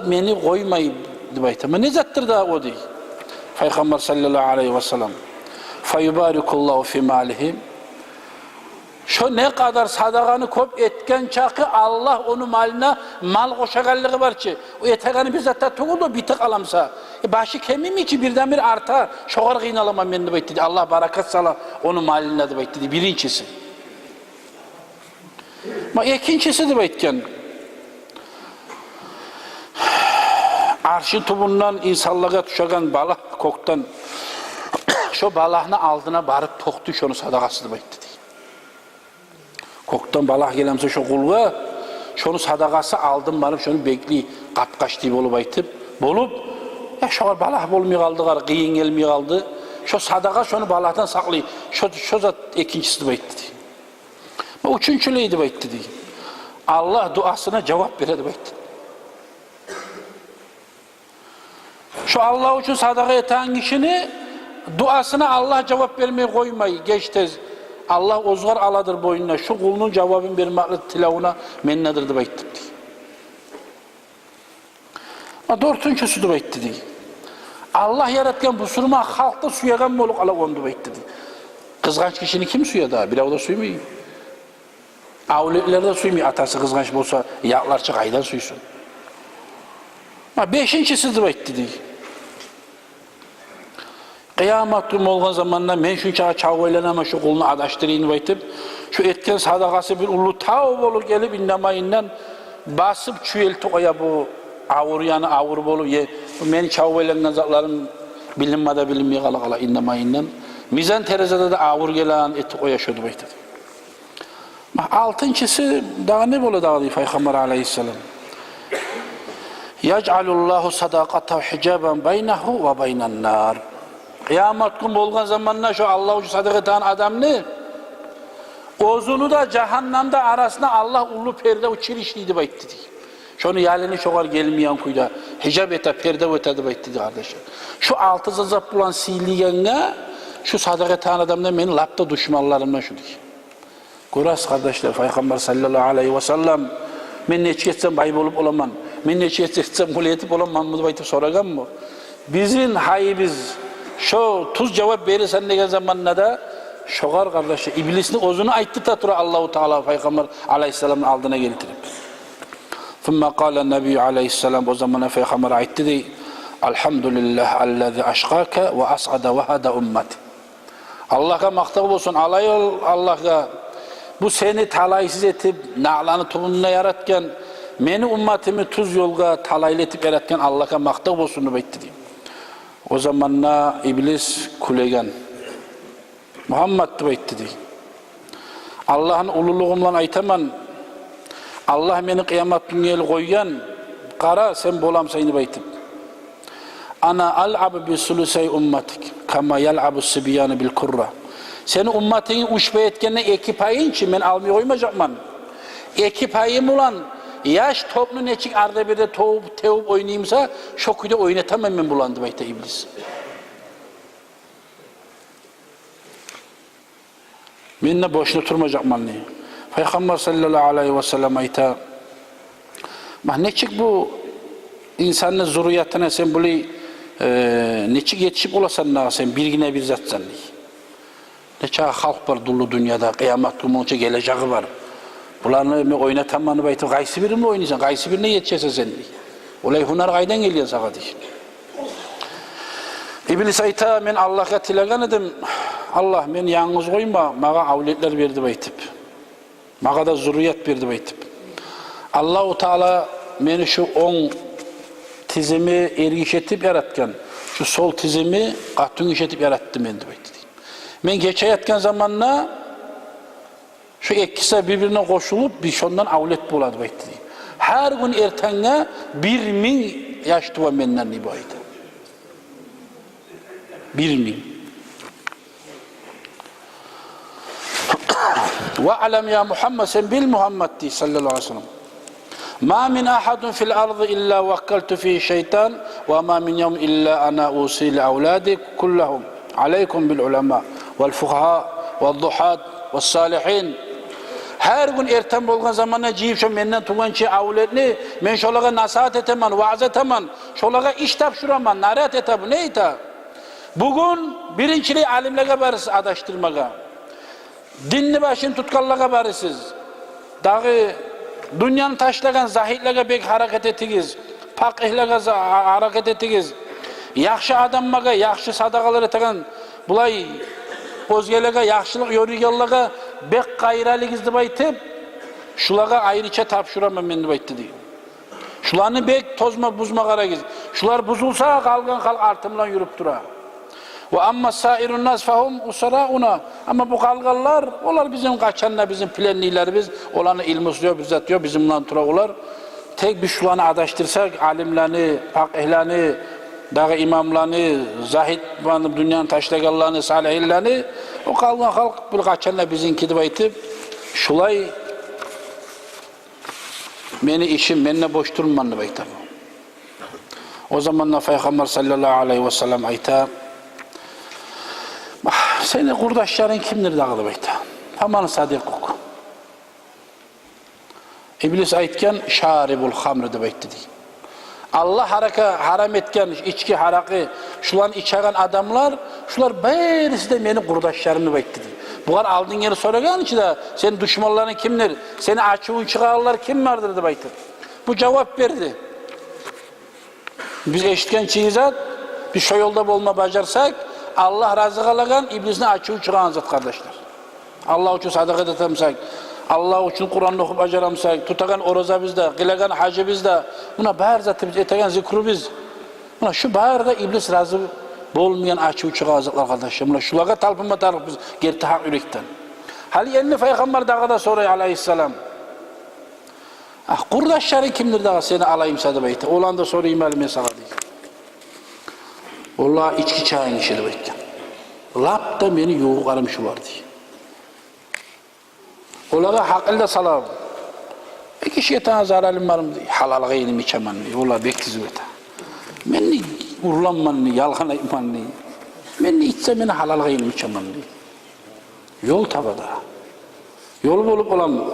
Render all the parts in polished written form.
meni koymayıp deyip. Ama ne zattır da o değil. Peygamber sallallahu aleyhi ve sellem. Feyubarikullahu fi malihim. Şu ne kadar sadakanı kop etken çakı Allah onu malına mal koşakallığı var ki. O etekanı bir zatta tuğul da bitik alamsa. Başı kemim içi birdenbir arta. Şoğar kıynalamam ben deyip dedi. Allah barakat sala onu malına deyip dedi. Birincisi. Ama ikincisi deyip etken. Arşın tubundan insanlığa düşen balık koktan şu balağını aldığına barıp toktu şunu sadakası deyip dedi. Koktan balak gelemse şu kulga, şunu sadakası aldım barıp şunu bekli kapkaç deyip olup aytıp, bolup, ya şu balak olmuyor kaldı, kıyın gelmiyor kaldı, şu sadaka şunu balaktan saklayı, şu zat ikincisi deyip ayıttı. Üçüncülüğü deyip ayıttı. Allah duasına cevap verir deyip ayıttı. Şu Allah için sadaka eten kişini, duasına Allah cevap vermeye koymayı, geç tez. Allah ozgar aladır boynuna, şu kulunun cevabını vermekle tilavuna mennedir deyip ayıttı. Dörtüncüsü deyip ayıttı. Allah yaratken bu surma halkta suyagan mı olup ala onu deyip ayıttı. Kızganç kişini kim suya da? Bir avda suymuyor. Avletler de suymuyor. Atası kızganç olsa yaklarça kaydan suysun. Beşincisi deyip ayıttı. Kıyamet günü olgan zamanla men şunça çağvaylanama şu kulunu adaştırayım deyip şu etken sadakası bir ulu tav olur gelip innamayından basıp çüyelti koya bu avur yanı avur bolu men çağvaylanan zatlarım bilinmada bilinmeye kala innamayından mizan terazide de avur gelen eti koya şu deyip. Altıncısı daha ne bolu daha deyip Peygamber aleyhisselam. Yec'alullahu sadaqatahu hicaben beynehu ve beynen nar. Kıyamet günü olgan zamanla şu Allah için sadaka eden adam ne? Ozunu da cehennemde arasında Allah ulu perde uçirişliydi deyip dedi. Şunu yalini şoğar gelmeyen kuyda hicab ete perde ötedi deyip dedi kardeşim. Şu altı zazap bulan siliyenle şu sadaka eden adamla benim lapta düşmanlarımla şu diyor. Kuras kardeşler Peygamber sallallahu aleyhi ve sellem men neçe etsem bayb olup olamam. Men neçe etsem kul etip olamam mı deyip soragan mı? Bizim haybiz şu tuz cevap verirsen ne zamanla da şoğar kardeşi iblisini ozunu ayttı da tura Allahu Teala Peygamber aleyhisselamın aldığına getirip. Thumma qala Nebi aleyhisselam o zamana Peygamber ayttı di Elhamdülillah allazi aşkaka ve as'ada ve hada ümmeti. Allah'a maktab olsun Allah'a bu seni talaysız etip na'lanı tubununa yaratken meni ümmetimi tuz yolga talaylı etip yaratken Allah'a maktab olsun deyip dedi. O zamanla iblis kulegen Muhammed deyip dedi. Allah'ın ululuğumdan aytaman Allah beni kıyamet dünyayla koygan kara sen bolamsayını deyip. Ana al'ab bi sulusay ummetik kama yal'abu sibyanı bil kurra. Seni ümmetini uçba etkenine iki payın için ben almaya koymayacakman. İki payım olan yaş toplu neçik arda bir de tevub oynayayımsa şokuyla oynatamam ben bulandı bayta iblis. Benimle boşuna durmayacakman ne? Peygamber sallallahu aleyhi ve sellem ayta neçik bu insanın zurriyatına sen böyle neçik yetişip olasan sen bilgine bir zatsan ne? Neçe halk var dolu dünyada kıyamet günü geleceği var. Bunlarını oynatamanı baytı gaysi birimle oynayacaksın. Gaysi birine yetişeceksin sen. Olay hunar gaydan geliyor sana diye. İblis ayta men Allah'a tilagan edim. Allah men yalnız koyma. Mağa avletler verdi baytip. Mağa da zurriyet verdi baytip. Allah-u Teala beni şu 10 tizimi ergiş etip yaratken şu sol tizimi katın iş etip yarattı beni baytip. Men geçe yatkan zamanla şu ikisi birbirine koşulup bir şondan avlet buladı baytı. Her gün ertenge 1000 yaş tuva menden ibaydı. 1000. Ve alem ya Muhammed sen bil Muhammed di sallallahu aleyhi ve sellem. Ma min ahadun fil ardı illa vakkaltu fi şeytan ve ma min yevm illa ana usil avladi kullahum aleykum bil ulema vel fukaha vel duhad vel salihin. Her gün erten bolgan zamanna jiyip şo menden tuğançı avletni men şolaga nasihat eteman, vaaz eteman, şolaga iş tapşıraman, nasihat etebu ne ita? Bugün birinçiliği alimlerge barısız adaştırmaga. Dinni başını tutkallaga barısız. Dağı dünyanın taşlagan zahitlerge bek hareket etigiz. Pakihlerge hareket etigiz. Yaxşı adammaga, yaxşı sadakalar etegen bulay özgelerge yaxşılık yörügellerge bek gayraligizdi deb aytib, şulaga ayrıca tapşıraman men deb aytdi deydi. Şularni bek tozma buzma qaragiz. Şular buzulsa kalgan halk artımdan yürüp dura. Ve amma sairun nas fahum usarauna. Ama bu kalganlar, onlar bizim kaçanlar, bizim planlilerimiz, olanı ilmi suyor, bizzat diyor, bizimle tura olar. Tek bir şularını adaştırsak, alimlerini, fakihlerini, dağı imamlarını, zahid dünyanın taşlaganlarını, salihlerini, o kalgan halk bir kaçanlar bizinki deb aytib, şulay meni işim, menine boş durman deb aytib. O zamanlar Peygamber sallallahu aleyhi ve sellem ayta, seni kurdaşların kimdir dağı deb ayta? Haman sadikuk. İblis aytgan şaribul hamr deb aytdi deydi. Allah haram etken içki harakı, şulan içegen adamlar, şular birisi de meni kurdaşlarım deb aytdi deydi. Bular aldın yeri soragan içinde, senin düşmanların kimdir? Seni açığı çıkarırlar kim vardır deb aytdi. Bu cevap verdi. Biz eşitken çiğizat, bir şu yolda bolma bacarsak, Allah razı kalagan, iblisini açığı çıkan zat kardeşler. Allah için sadakat etemsek, Allah için Kur'an'ı okup acaramsak, tutagan oroza bizde, kılagan hacı bizde, buna bahar zatı biz, etegen zikru biz. Buna şu baharda iblis razı bolmayan açığı çıkan zatlar kardeşler. Buna şulaga talpınma tarif biz, gerti hak yürekten. Hali elini Peygamber dağı da soruyor aleyhisselam. Kurdaşların kimdir dağı seni alayım sadece beyte. Olan da sorayım elime sağa değil. Allah içki çayını işe de beyte. Lap da beni yoğuk aramış var diye. Olara haklı salam. Peki şeytana zararım var mı diye. Halal gayrim içemen diye. Ola bektiz beyte. Menni urlanman diye, yalgana iman diye. Menni içse beni halal gayrim içemen diye. Yol tabada. Yol bulup olan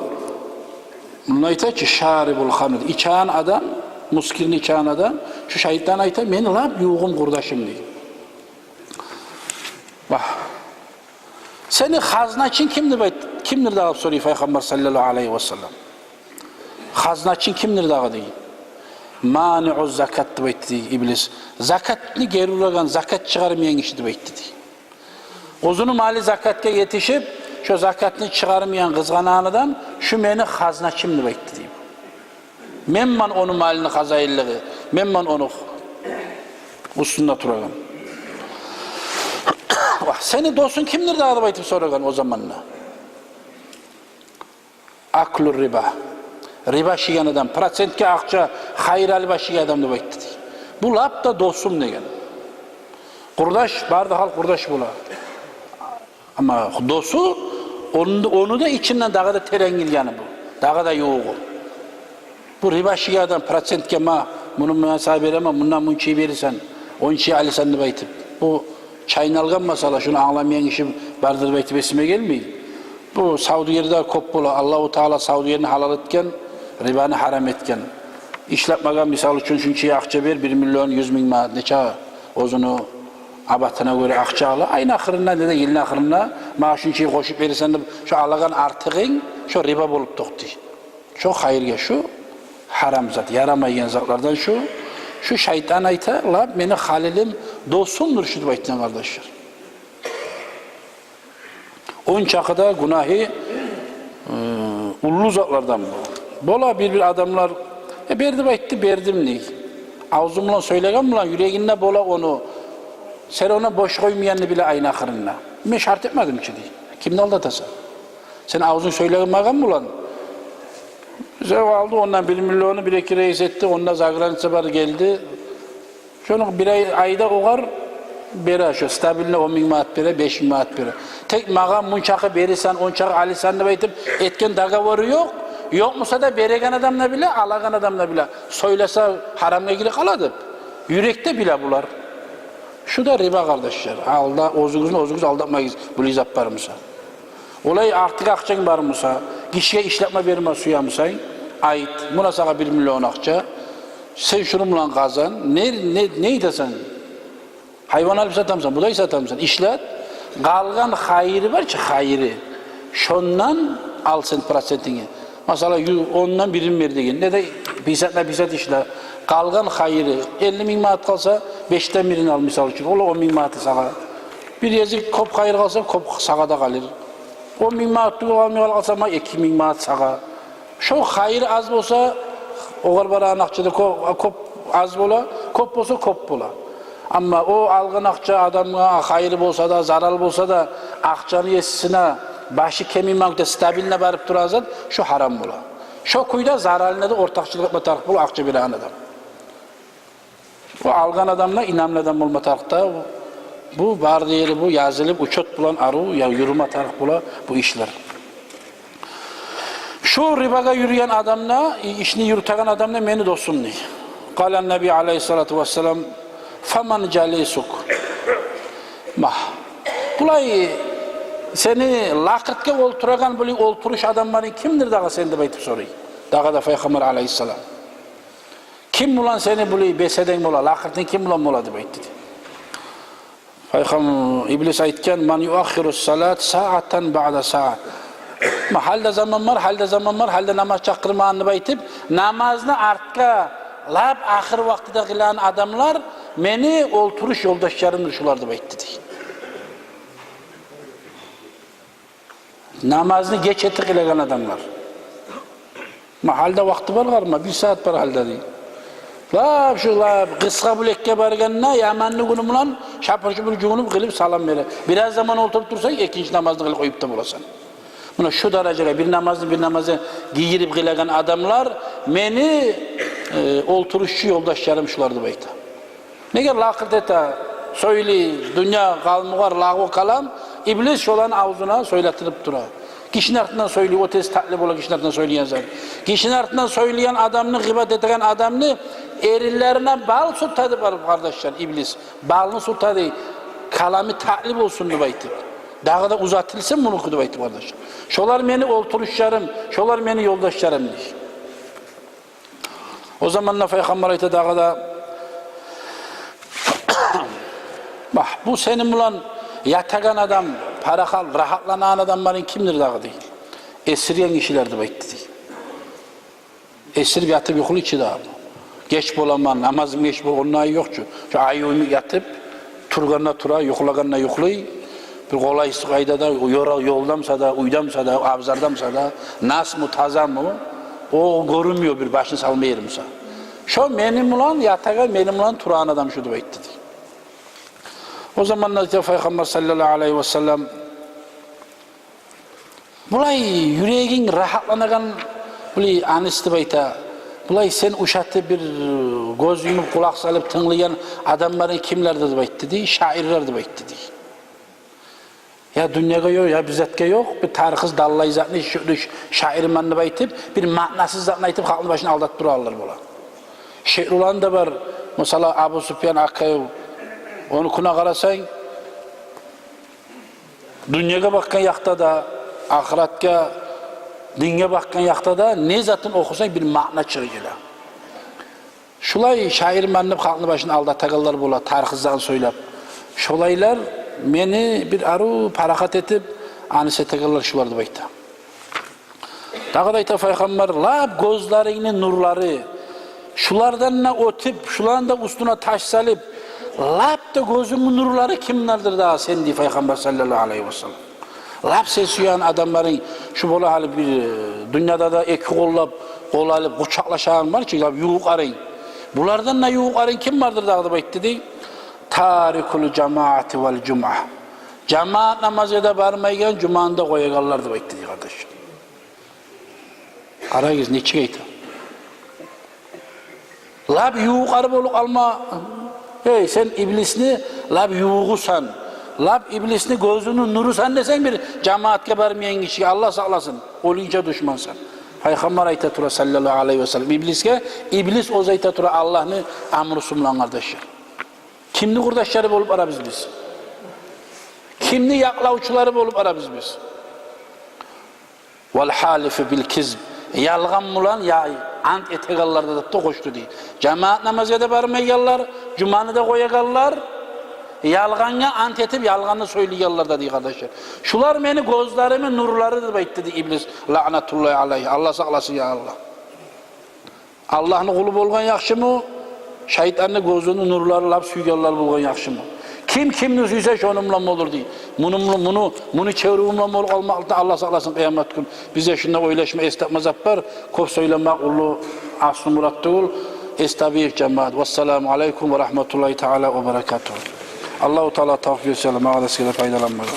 bunun ayta ki şaribul hamr. İçen adam, muskirini içen adam, şu şahitten ayta meni lap yoğun kurdaşım diye. Bak. Seni haznaçın kimdir dağı soruyor Peygamber sallallahu aleyhi ve sellem. Haznaçın kimdir dağı diye. Mani'u zakat deb aytdi iblis. Zakatni geri uragan, zakat çıkarmayan kişi deb aytdi diye. Ozunu mali zakatga yetişip, şu zakatni çıkarmayan kızganan adam, şu meni haznaçım deb aytdi diye. Memman onun malini hazayilliği, memman onu üstünde turagan. Seni dostun kimdir dağı deb aytib soragan o zamanla. Aklur riba. Riba şigen adam, prosentke akça hayral başı adam deb aytdi. Bu lap da dostum degen. Kurdaş, barda hal kurdaş bula. Ama dostu, onu da içinden dağı da terengilgeni bu. Dağı da yoğu. Bu riba şigen adam, prosentke ma, bunun mühasebe veremem, bundan bunçiyi verirsen, onçiyi alırsan deb aytib. Bu çaynalgan masala, şunu anlamayan işi bardır deb aytib esime gelmiyor. Bu Saudiyede kop bola, Allah-u Teala Saudiyeni halal etken, ribanı haram etken. İşletmegen misal üçün şunçiye akça ver, 1 milyon 100 bin manat neçe ozunu abatına göre akça ala. Aynı ahırına dedi, yılın ahırına maaşınçiyi koşup verirsen de şu alagan artığın şu riba bolup toktu. Çok hayırga şu haram zat, yaramayan zatlardan şu şeytan ayta, la beni halilim dostumdur şu bayttan kardeşler. On çakıda günahı ullu zatlardan bu. Bola bir adamlar berdi baytti berdim ne? Ağzımla söyleyen mi lan yüreğinde bola onu. Sen ona boş koymayanını bile aynı ahırına. Ben şart etmedim ki diye. Kimden aldatasa? Sen ağzını söyleyen mağam mı lan? Bize aldı ondan 1 milyonu 1-2 reis etti. Ondan Zagranitsa bar geldi. Şunu bir ayda oğar bere şu stabiline 10 bin manat bere 5 bin manat bere. Tek mağam munçakı verirsen, onçakı alırsan da baytım etken dagavarı yok. Yok musa da beregen adamla bile, alagan adamla bile. Söylese haramla ilgili kaladı. Yürekte bile bular. Şu da riba kardeşler. Alda, ozuğuzunu aldatmayız. Bu lizap var mısa? Olay artık akçan var mısa? kişiye işletme verme suyamsan, ait, buna sana 1 milyon akça, sen şunu bulan kazan, ne desen? Hayvan alıp satamsan, budayı satamsan, işlet, kalgan hayırı var ki hayırı, şondan alsın prosentini. Mesela 10'dan birim verdiğin, ne de pisat işle, kalgan hayırı, 50 bin manat kalsa 5'ten birini al misal için, ola 10 bin manatı sağa. Bir yezik kop hayır kalsa kop sağada kalır. 10 bin manat almaya kalsa ama 2 bin manat sağa. Şu hayır az olsa, o kadar anakçıda kop az bola, kop olsa kop bola. Ama o algın akça adamına hayır olsa da, zarar olsa da, akçanı yesisine, başı kemiğinde stabiline barıp durazat, şu haram bola. Şu kuyda zararına da ortakçılık etme tarif bola, akça bir adam. Bu algan adamla inanlı adam olma tarifta, bu bar değeri bu, yazılıp uçot bulan arı, ya yürüme tarif bola, bu işler. Şu ribaga yürüyen adamla, işini yürüten adamla beni dostum ne? Kalen Nebi Aleyhissalatu vesselam, faman calisuk. Bulay seni lakıtke olturagan böyle olturuş adamların kimdir dağa sen de baytıp soruyor. Dağa da Peygamber Aleyhisselam. Kim bulan seni böyle beseden bola, lakıtını kim bulan bola de baytı. Peygamber İblis aytken man yuakhiru salat sa'atan ba'da saat. Halde zaman var, halde namaz çakırmağını baytıp namazını artka lab ahir vaktida kılan adamlar meni olturuş yoldaşlarımdır şulardı baytı. Namazını geç ettik ilegan adamlar. Halde vakti var mı? 1 saat var halde değil. Lab şu lab kıska bülekke barganına yamanlı günümle şapırcı bir cüğünüp kılıp salam verir. Biraz zaman oturup dursak ikinci namazını kılıp koyup da bulasın. Buna şu derecede bir namazı giyirip kılagan adamlar beni olturuşçu yoldaşlarım şulardı bayta. Ne gel lakırt eta söyle dünya kalmı var lağu kalam İblis şolan ağzına söyletirip dura. Kişinin ardından söylüyor, o tez taklip olan kişinin ardından söyleyen zar. Kişinin ardından söyleyen adamını, gıybet eden adamını erillerine bal sultadı kardeşler İblis. Balını sultadı, kalami taklip olsun diye baytı. Daha da uzatılsın bunu kudu baytı kardeşler. Şolar beni olturuşlarım, şolar beni yoldaşlarım diye. O zamanla Peygamber ayette daha da bak bu senin bulan yatagan adam, parakal, rahatlanan adamların kimdir dağı değil. Esiryen kişilerdi bekti değil. Esir yatıp yoklu içi dağı. Geç bolaman, namazım geç bol, onun ayı yok ki. Şu ayı uyumu yatıp, turganına tura, yoklaganına yokluy, bir kolaysı kaydada, yoldamsa da, uydamsa da, abzardamsa da, nas mı, tazam mı, o görünmüyor bir başını salma yerimse. Şu benim ulan yatagan, benim ulan turan adam şudu bekti değil. O zamanlar Peygamber sallallahu aleyhi ve sellem bulay yüreğin rahatlanagan bulay anıstı bayta bulay sen uşatı bir göz yumup kulak salıp tınlayan adamların kimlerdir baytı diye şairlerdir baytı diye. Ya dünyada yok ya bizzatke yok bir tarihsiz dallay zatını şair manını baytıp bir manasız zatını aytıp halkın başını aldat durarlar bula. Şiir olan da var mesela Abu Sufyan Akkayev onu kuna karasan dünyaya bakkan yakta da ahiretke dinge bakkan yakta da ne zatın okusan bir ma'na çıkıyor. Şulay şair manıp halkın başını aldatagallar bola tarihizden söylep. Şulaylar beni bir aru parakat etip anisetegallar şulardı bayta. Dağı da Peygamber lab gözlerinin nurları şulardan ne otip şuların da üstüne taş salip lab da gözünün nurları kimlerdir daha sen diye Peygamber sallallahu aleyhi ve sellem. Lab sesiyen adamların şu bola hali bir dünyada da iki kol alıp kucaklaşan var ki yuğuk arayın. Bunlardan ne yuğuk arayın kim vardır daha da bayıttı değil? Tarikul cemaati vel cuma. Cemaat namazı da barmayken cumanı da koyagallardı bayıttı değil kardeş. Karagız ne çıkıydı? Lab yuğuk arı bolup alma. Hey sen iblisini lab yuğusan, lab iblisini gözünün nurusan desen bir cemaatke barmayan kişi Allah sağlasın. Olunca düşmansan. Peygamber aytatura sallallahu aleyhi ve sellem iblis o zaytatura Allah'ını amrusunlan kardeşler. Kimli kurdaşları bolup ara biz? Kimli yaklavçuları bolup ara biz? Vel halifu bil kizb. Yalgan bulan ya ant etegallarda da koştu diye. Cemaat namazı da barmaygallar, cumanı da koyagallar. Yalganga ant etip yalganı söyleyenler da diye kardeşler. Şular beni gözlerimin nurlarıdır dedi iblis lanetullahi aleyhi. Allah saklasın ya Allah. Allah'ın kulu bolgan yakşı mı? Şeytanın gözünün nurları lap süygenler bolgan yakşı mı? Kim kimni süyse şonumla olur diye. Bunu çevrumla mol olmakta Allah saklasın kıyamet gün. Bize şunda oyleşme estağfurullah yapar. Kop söylemek ulu aslı murat değil. Estağfirullah cemaat. Vesselamu aleyküm ve rahmetullahi teala ve berekatuhu. Allah-u Teala tavfiye etsin. Mağazasıyla faydalanmalı.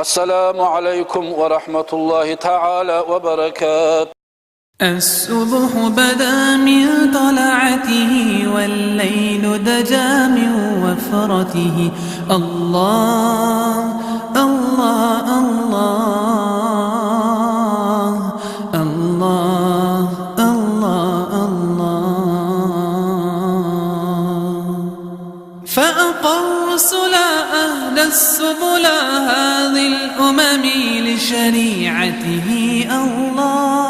Esselamu aleyküm ve rahmetullahi teala ve berekatuhu. الصبح بدا من طلعته والليل دجى من وفرته الله الله الله الله الله الله فأقر الصلا أهدى السبل هذه الأمم لشريعته الله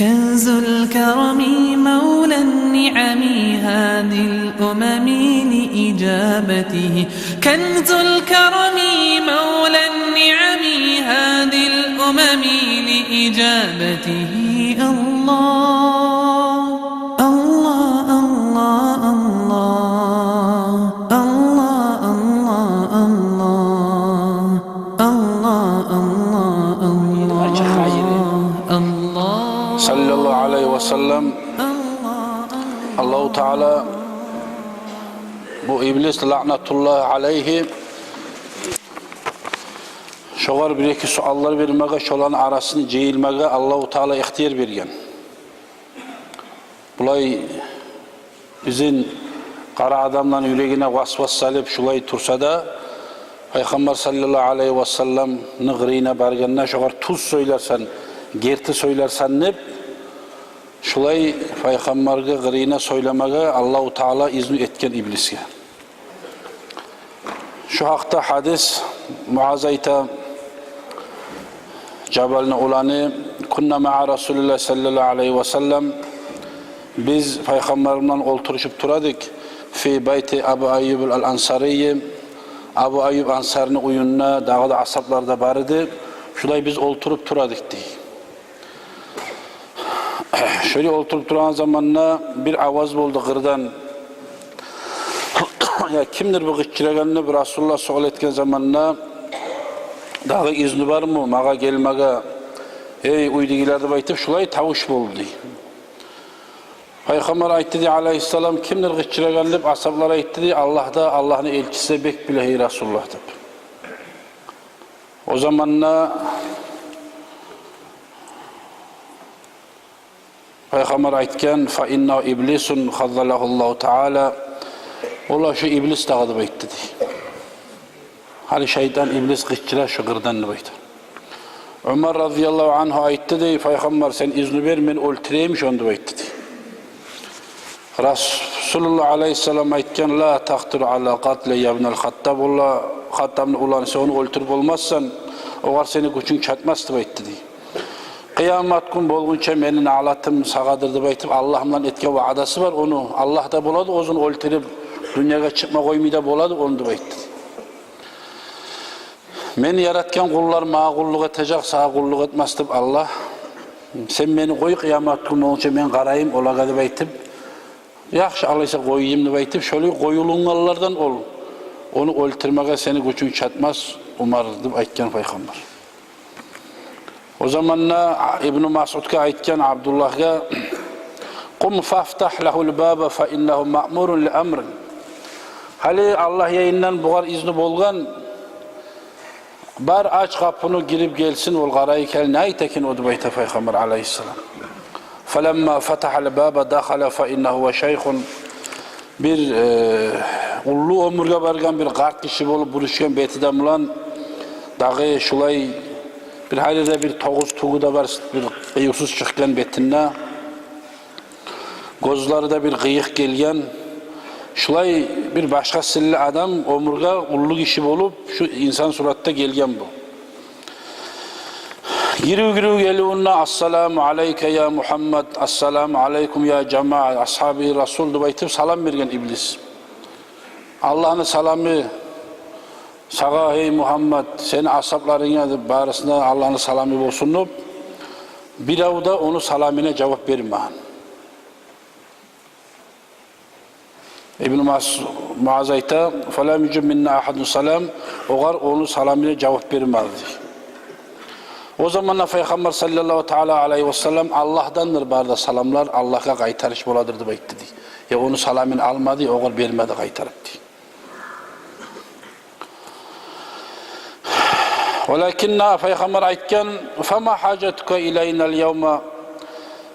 كنز الكرم مولى النعم هذه الأمم لإجابته كنز الكرم مولى النعم هذه الأمم لإجابته الله الله الله الله الله الله الله الله Sallallahu aleyhi ve sellem Allah-u Teala bu iblis lanetullahi aleyhi şoğar bir iki suallar vermeye şoların arasını ceyilmeye Allah-u Teala ihtiyar bergen. Bulay bizim kara adamların yüreğine vasvas salip şulay tursa da Peygamber sallallahu aleyhi ve sellem nıgrine barganına şoğar tuz söylersen gerti söylersen ne? Şulay Peygamber'e gırine söylemeye Allah-u Teala izni etken iblis'e. Şu hakta hadis Muazayta Cebal'ne olanı kunna ma'a Resulullah sallallahu aleyhi ve sellem biz Peygamber'imden oturuşup duradık fi beyti Abu Ayyub al-Ansariye Abu Ayyub Ansari'nin uyununa dağda asaplarda barıdı. Şulay biz oturup duradık diye. Şöyle oturup duran zamanla bir avaz oldu gırdan. Ya kimdir bu gıççıraganını bir Resulullah sual etken zamanla dağı izni var mı? Mağa gelmeye ey uydigilerde baytıp şulay tavuş buldu. Peygamber aytti diye aleyhisselam kimdir gıççıraganını asablara aytti diye Allah'ın elçisi bek bile ey Resulullah dedi. O zamanla Peygamber aytken fa inna iblisun khazzalahu Teala ola şu iblis dağıdı baytdı diye. Hali şeytan iblis gıççılar şu gırdanını baytdı. Ömer radıyallahu anhu aytdı diye Peygamber sen izni ver men öldüreymiş onu baytdı diye. Resulullah aleyhisselam aytken la taqtir ala qatli ya ibnel Hattab ola Hattab'ın ulan sen onu öldürüp olmazsan o var seni güçün çatmazdı baytdı diye. Kıyamet gün bolgunça menin ağlatım sağadırdı baytıp Allah'ımdan etke vaadası var onu Allah da boladı ozun öldürüp dünyaya çıkma koymayı boladı onu da bayttı. Meni yaratken kullar mağa kulluk etecek sağa kulluk etmez Allah sen beni koy kıyamet gün olunca men karayım olaga da baytıp yaxşı alaysa koyayım da baytıp şöyle koyulunlardan ol onu öldürmeye seni gücün çatmaz umardı aytken Peygamber. O zamanla İbn-i Mas'ud'a aytken Abdullah'a "Kum faftah lahul baba fa innehu ma'murun li amrin." Hali Allah yayından buğar izni bolgan Bar aç kapını girip gelsin ol garayı kel neytekin o dubayta Peygamber aleyhisselam. Felemma fatahal baba dakhala fe innehu ve şeyhun bir ullu omurga bargan bir qart kişi bolup buruşkan betidan bulan dağı şulay bir halde bir toğuz tuğu da var bir kıyıksız çıkan betinne gözleri de bir kıyık gelgen şulay bir başka silli adam omurga ullu kişi bolup şu insan suratta gelgen bu. Giriu geliunna assalamu aleyke ya Muhammed, assalamu aleykum ya cema'a, ashabi Rasul baytib salam bergen iblis. Allah'ın salamı sağa hey Muhammed, seni ashablarına barısında Allah'ın salamı olsun. Bir avda onu salamine cevap vermeyin. İbn-i Muaz ayta, فَلَا مِجُمْ مِنَّا أَحَدٌ salam, oğar onu salamine cevap vermezdi. O zamanla Peygamber sallallahu teala aleyhi ve sellem Allah'dandır barda salamlar Allah'a kaytarış boladırdı bekti. Ya onu salamın almadı, oğul vermedi kaytarıptı. Velakinna Peygamber aytken فَمَا حَاجَتُكَ اِلَيْنَا الْيَوْمَ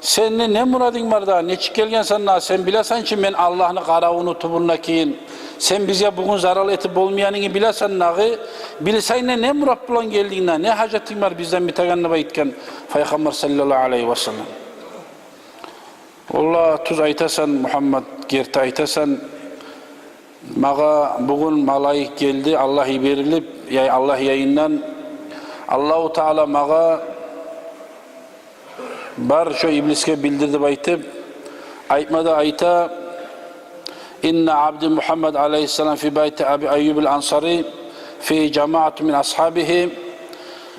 Senin ne muradın var da, ne çıkelgen sana, sen bilesen ki ben Allah'ın qaravunu tubuluna keyin, sen bize bugün zarar etip olmayanını bilesen nağı, bilseyne ne murat bulan geldiğinde, ne hacetin var bizden biteganını bayitken, Peygamber sallallahu aleyhi ve sellem. Allah tuz aytasan Muhammed, gerti aytasan, mağa bugün malayık geldi, Allah'ı verilip, Allah yayından, Allah-u Teala mağa, bar şu ibliske bildirdi baytib aytmada ayta inna abdi Muhammed aleyhisselam fi bayti Abi Ayyub el-Ansari fi cemaat min ashabihi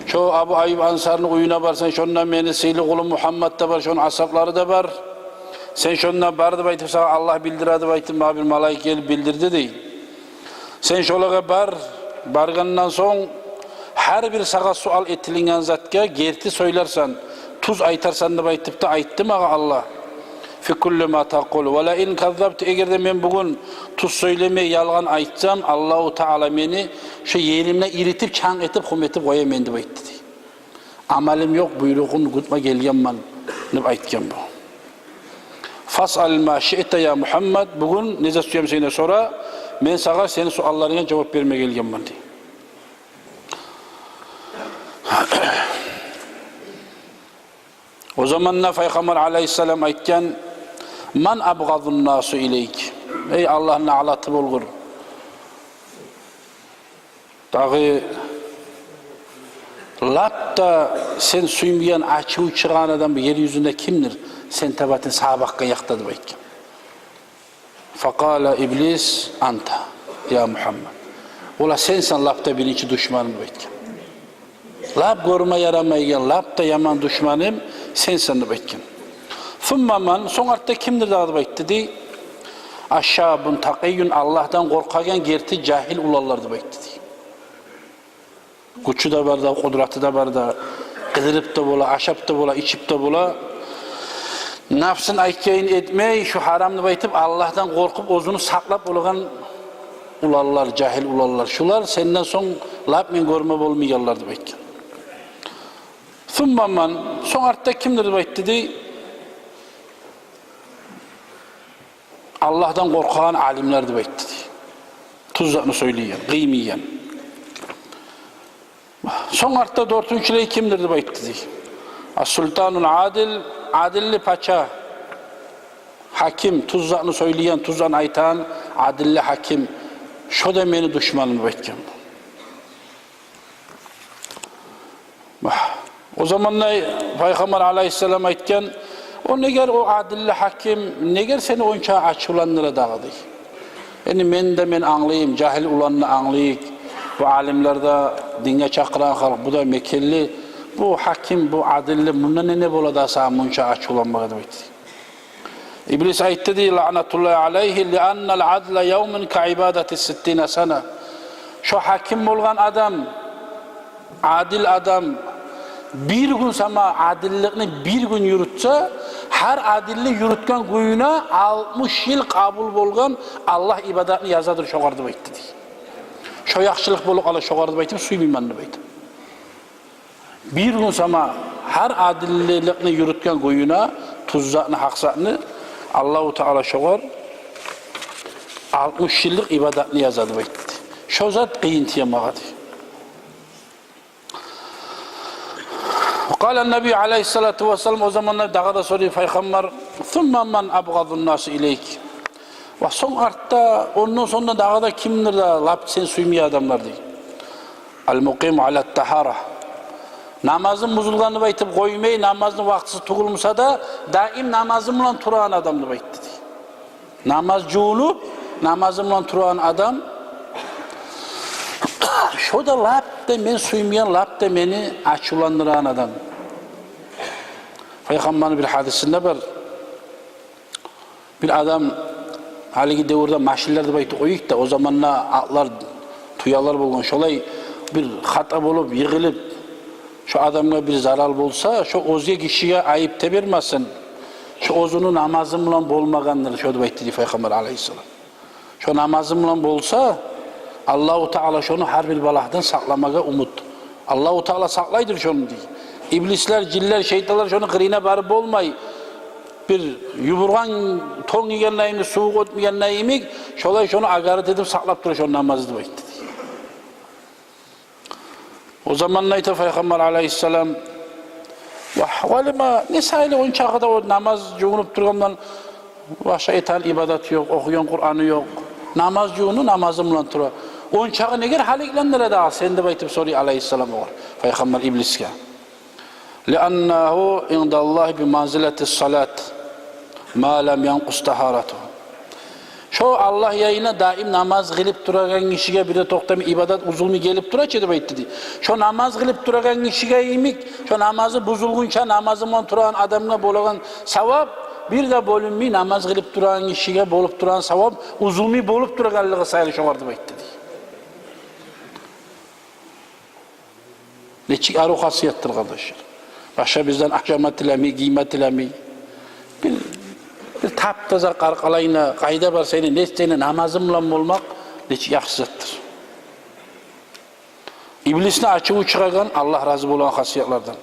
şu Abu Ayyub Ansar'ın uyuna barsan şondan meni seyli kulum Muhammed da var şonun ashabları da var sen şondan bardı baytib sana Allah bildiradi baytib bir malayik gelip bildirdi dey sen şolaga bargandan son her bir sağa sual etilingen zatga gerti söylersen tuz aytarsan da baytib de aytdı mağa Allah fi kulli ma taqul ve la in kazzabtu eğer de men bugün tuz söylemey yalgan aytsam Allahu Teala meni şu yerimle iritip çan etip hum etip koyam endi baytdı. Amalim yok buyruğun gutma gelgenman deb aytgan bu. Fas'al ma şi'te ya Muhammed bugün neze suyam seni sonra men sağa senin suallarına cevap verme gelgenman di. O zamanla Peygamber aleyhisselam aytken man abgadun nasu ileyk ey Allah'ın alatı bolgur dağı lapta sen suymayan açığı çıkan adam yeryüzünde kimdir sen tabatın sahabakka yaktadı baytken fakala iblis anta ya Muhammed ola sensen lapta birinci düşmanım baytken lap görme yaramaygen lapta yaman düşmanım sensen de baytken. Thummaman son artta kimdir dağı baytdı di? Aşşabun taqiyyun Allah'tan korkagen gerti cahil ulallardı baytdı di. Güçü de var da, kudratı da var da, kıdırıp da bola, aşap da bola, içip de bola, nafsın aytkeyin etmey, şu haramını baytıp Allah'tan korkup ozunu saklap olgan ulallar, cahil ulallar. Şular senden son lap men görme bolmayallardı baytken. Thummaman son artta kimdir baytdı di? Allah'tan korkan alimlerdi baytdı di. Tuzlarını söyleyen, kıymeyen. Son artta dörtüncüleyi kimdir baytdı di? As-Sultanul Adil, adilli paça. Hakim, tuzlarını söyleyen, tuzlarını aytan, adilli hakim. Şu da meni düşmanım baytken. O zamanla Peygamber aleyhisselam aytken o neger o adilli hakim neger seni onça açılanlara dağıdı. Yani men anlayayım, cahil ulanını anlayık. Bu alimlerde dinge çakıran halk bu da mekelli. Bu hakim, bu adilli bundan ne bola da sağ onça açılanmağa demekti. İblis aytti di la'natullahi aleyhi li'annal adla yevmin ka ibadeti 60 sana. Şu hakim olgan adam, adil adam bir gün sama adillikni bir gün yürütse her adilli yürütken güyüne 60 yıl kabul bolgan Allah ibadetini yazadır şoğardı baytdı. Şo yaxşılık bolup ala şoğardı baytım, suymayman baytım. Bir gün sama her adillikni yürütken koyuna, tuzzakni, haksakni Allah-u Teala şoğar 60 yıllık ibadatni yazadı baytım. Şo zat kıyıntıya mağadı. Kâlen Nebi Aleyhissalatu vesselam o zamanlar dağda soruyor Peygamber "Thumma men abgadun nâsı ileyk?" Ve son artta ondan sonra dağda kimdir da lap sen suymaya adamlar diyor. El-muqim ala tahara. Namazın buzulganını baytıp koymayı, namazın vaktisi tuğulmasa da daim namazın bilen turan adamını bayttı diyor. Namaz cuğulup, namazın bilen turan adam şu da lap da men suymayan, lap da beni açulandıran adam. Peygamber'in bir hadisinde bir adam haligi devirde maşinlerde baytı oyuk da o zamanla atlar, tuyalar bulgun şolay bir hata bulup, yığılıp şu adamga bir zarar bolsa, şu ozga kişiye ayıp te bermesin. Şu ozunu namazın bilen bolmagandır, şöyle baytı diye Peygamber Aleyhisselam. Şu namazın bilen bolsa, Allah-u Teala şunu her bir balahdan saklamaga umut. Allah-u Teala saklaydır şunu diye. İblisler, ciller, şeytanlar şunu kırına barıp olmay. Bir yuburgan ton yiyen neyini, soğuk ötmeyen neyimi, şolay şunu agaret edip saklap durur şunu namazı baytı diye. O zaman neydi Peygamber Aleyhisselam? Valima ne sayılı on çağda o namaz cuğunup durgandan şeytan ibadet yok, okuyan Kur'an'ı yok. Namaz cuğunu namazı bilen tura. On çağı neger haliklendir daha sen de baytıp soruyor Aleyhisselam var. Peygamber ibliske. Liannahu indallahi bi manziletis salat ma lam yanqus taharatuhu. Şu Allah yayına daim namaz kılıp duragan kişiye bir de toktamı ibadet uzulmu gelip duraçı baytı di. Şu namaz kılıp duragan kişiye yemik, şu namazı buzulgunça namazından turan adamına bolagan savap bir de bölünmü namaz kılıp duran kişiye bolup duran savap uzulmu bolup duraganlığı sayılı şoğardı baytı di. Neçik arı hasiyettir kardeşler. Başka bizden ahkamat ilemi, giymet ilemi. Bir taptaza qarqalayına, qayda var senin, ne isteyini namazın bilen olmak neçik yaxşıdır. İblisini açığı çıkargan Allah razı olan hasiyetlerden.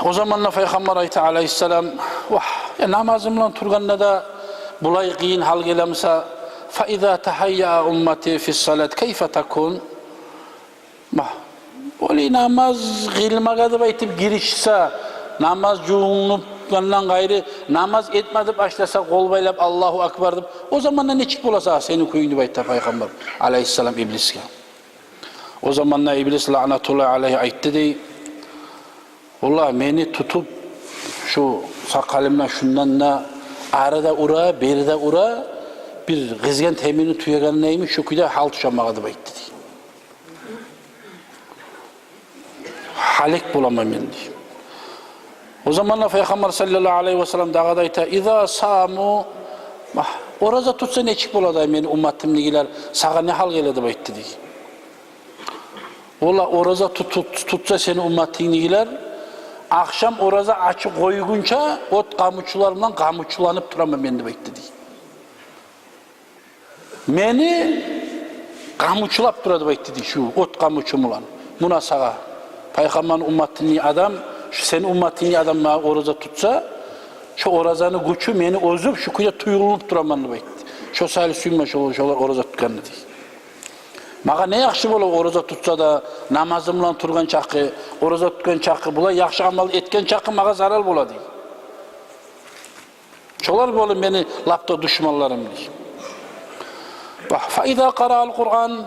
O zamanla Peygamber Aleyhisselam namazın bilen turganına da bulay qiyin hal gelemse فَاِذَا تَحَيَّا اُمَّتِي فِي الصَّلَةِ كَيْفَ تَكُونَ Oli namaz gılmağa baytıp girişse, namaz cuğunluklarından gayrı namaz etmedi başlasa kol baylap Allahu Akbar deyip o zaman da ne çık bulasa seni kuyunu baytta Peygamber Aleyhisselam ibliske. O zaman da iblis lanetullah aleyhi aytti dey. Vallahi beni tutup şu sakalimden şundan da arada ura, beride ura bir kızgen temini tuyagan neymiş şu kuyda hal tuşamağı baytti dey. Halik bulamam ben diye. O zamanla Peygamber sallallahu aleyhi ve sellem dağda ayta İza samu oraza tutsa ne çık buladay meni ummatim nigiler sağa ne hal geledi bayttı diye. Ola oraza tutsa seni ummatin nigiler akşam oraza açık koygunca ot kamuçularımdan kamuçulanıp duramam ben de bayttı diye. Meni kamuçulap duradı bayttı diye şu ot kamuçumulan. Buna sağa. Peygamber'in ummatini adam, senin ummatini adam bana oraza tutsa, şu orazanı güçü beni ozup, şu kuya tuyulup duramanı bekti. Şu sayılı suyma şolar oraza tutkanı değil. Bana ne yakşı bolu oraza tutsa da namazımla turgan çakı, oraza tutkan çakı, bula yakşı amal etken çakı bana zarar bula değil. Şolar bolu beni lapta düşmanlarım değil. Bak, فَاِذَا قَرَى الْقُرْآنِ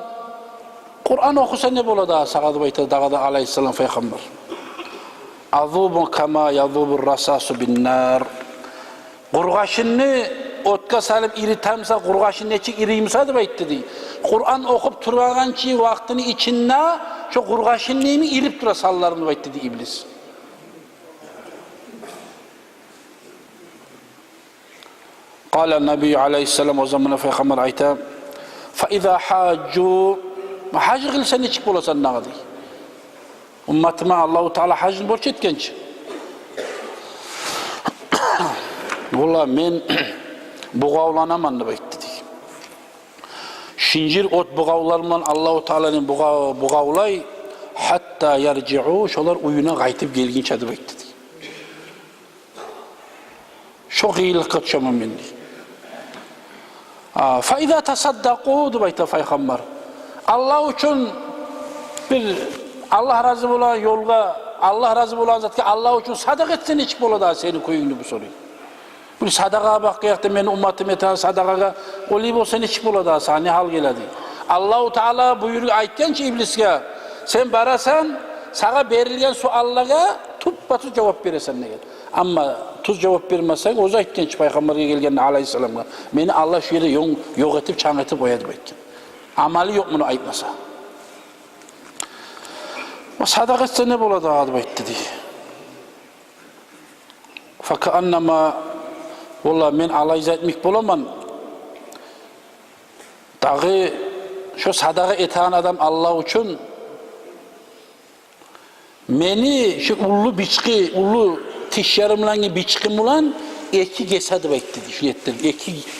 Kur'an okusa ne bola daha sağadı bayta dağda Aleyhisselam Peygamber. Azubun kama yazubur rasasu bin nar. Qurğaşını otka salıp iri tamsa qurğaşın neçik iriyimsa da baytı dey. Kur'an okup turgan ki vaktini içinde şu qurğaşın neymi irip tura sallarını baytı dey iblis. Qala Nebi Aleyhisselam o zaman Peygamber ayta فَاِذَا حَاجُّوا Hacı kılsa ne çık bulasan ne kadar? Ümmetime Allah-u Teala hacını borç etkenç. Vallahi men buğavlanamam da bayttı diye. şincir ot buğavlarından Allah-u Teala'nın buğavlay hatta yarci'u şolar uyuna qaytib gelginçe de bekledi. Çok iyilik katışamam ben diye. فَاِذَا تَصَدَّقُوا dibeyte Peygamber. Allah için bir Allah razı olan yolga, Allah razı olan zat ki Allah için sadak etsen hiç bolu da seni koyunu bu soruyu. Bu sadaka bakıyak da meni ummatim eten sadakaga olayım olsan hiç bolu da sana ne hal geledi. Allah-u Teala buyuruyor aytken ki ibliske sen barasan sana verilgen suallara tupbatı cevap verirsen ne gel. Ama tuz cevap vermezsen o zaman aytken ki Peygamber'e gelgen aleyhisselam'a beni Allah şu yere yok etip çan etip koyadı bekken. Amali yok bunu aytmasa. O sadaka etse ne boladı adı bekti diye. Fakat annama vallahi men alayza etmek bolaman dağı şu sadaka eten adam Allah için meni şu ulu biçki, ulu tişlerimle biçkim ulan eki gesedi bekti diye. Şu yettir.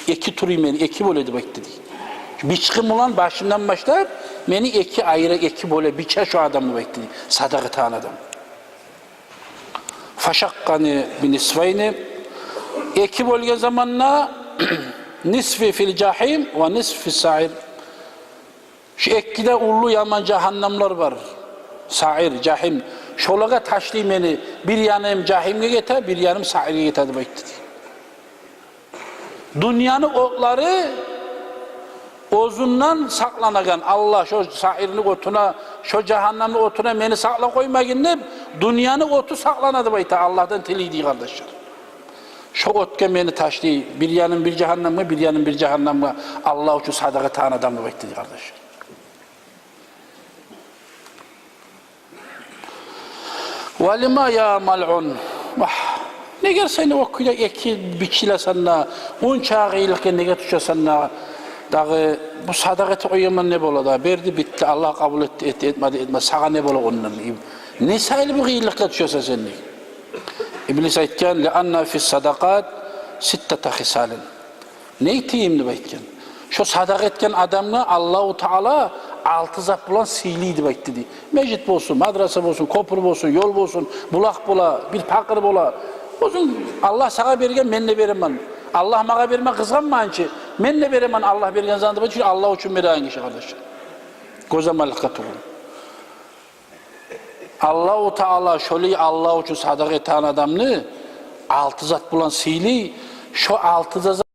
Eki turu meni, eki böyle de bekti diye. Biçkim ulan başından başlar meni eki ayrı, eki böyle biçe şu adamı bekti diye. Sadaka eten adam. Faşakkani binisveyni eki bölge zamanla nisfi fil cahim ve nisfi fil sa'ir. Şu ekkide ulu yaman cehannamlar var. Sa'ir, cahim. Şolaga taşlayayım beni. Bir yanım cahimge getir, bir yanım sa'irge getirdi bekti. Dünyanın okları ozundan saklanagan Allah şu sa'irlik otuna, şu cehennemlik otuna beni sakla koymayın. Dünyanın otu saklanadı bekti. Allah'tan teliydi kardeşler. Şu otke beni taşlayayım. Bir yanım bir cehenneme, bir yanım bir cehenneme. Allah için sadaka tan adamı bekti kardeşler. Valima ya mal'un. Ne gel seni okuya eki biçilesenna, un çağıylıkken ne getuşasenna, dağı bu sadakati oyyaman ne bola berdi bitti, Allah kabul etti, etmedi, sağa ne bola onunla. Ne sayılı bu gıyılıkla düşüyorsa seni? İblis aytken, leanna fis sadakat sittete hisalin. Ne itiyimdi baytken? Şu sadak etken adamla Allah-u Teala altı zat bulan siyliydi bekti diye. Mecit olsun, madrasa olsun, kopur olsun, yol olsun, bulak bola, bir pakır bola. Olsun Allah sana bergen, men ne veremem. Allah bana verme kızganmayın ki. Men ne veremem Allah bergen zandı. Çünkü Allah için veren kişi kardeşler. Gözemelik katılın. Allah-u Teala şöyle Allah için sadak eten adamını altı zat bulan siyli, şu altı zat